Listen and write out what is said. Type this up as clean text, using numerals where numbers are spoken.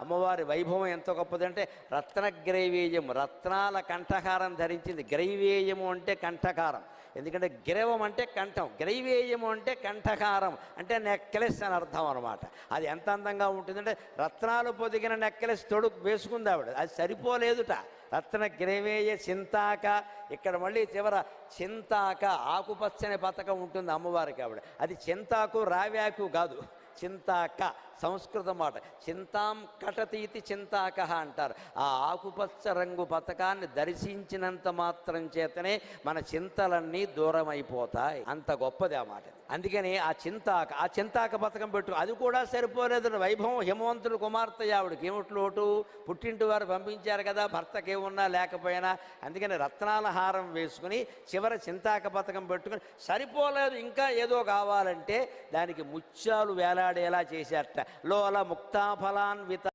అమ్మవారి వైభవం ఎంత గొప్పదంటే రత్నగ్రైవేయం, రత్నాల కంఠహారం ధరించింది. గ్రైవేయము అంటే కంఠహారం, ఎందుకంటే గ్రవం అంటే కంఠం, గ్రైవేయము అంటే కంఠహారం అంటే నెక్లెస్ అని అర్థం అనమాట. అది ఎంత అందంగా ఉంటుందంటే రత్నాలు పొదిగిన నెక్లెస్ తొడుగు వేసుకుంది ఆవిడ, అది సరిపోలేదుట. రత్న గ్రైవేయ చింతాక, ఇక్కడ మళ్ళీ చివర చింతాక ఆకుపచ్చని పతకం ఉంటుంది అమ్మవారికి. ఆవిడ అది చింతాకు రావ్యాకు కాదు, చింతాక సంస్కృత మాట. చింతాం కటతీతి చింతాక అంటారు. ఆ ఆకుపచ్చ రంగు పతకాన్ని దర్శించినంత మాత్రం చేతనే మన చింతలన్నీ దూరం అయిపోతాయి, అంత గొప్పది ఆ మాట. అందుకని ఆ చింతాక పతకం పెట్టు, అది కూడా సరిపోలేదు. వైభవం హిమవంతుడు కుమార్తె ఆవిడకి ఏమిటి లోటు, పుట్టింటి వారు పంపించారు కదా, భర్తకి ఏమున్నా లేకపోయినా. అందుకని రత్నాల హారం వేసుకుని చివర చింతాక పతకం పెట్టుకుని సరిపోలేదు, ఇంకా ఏదో కావాలంటే దానికి ముత్యాలు వేలాడేలా చేశారట. లోల ముక్తాఫలాన్విత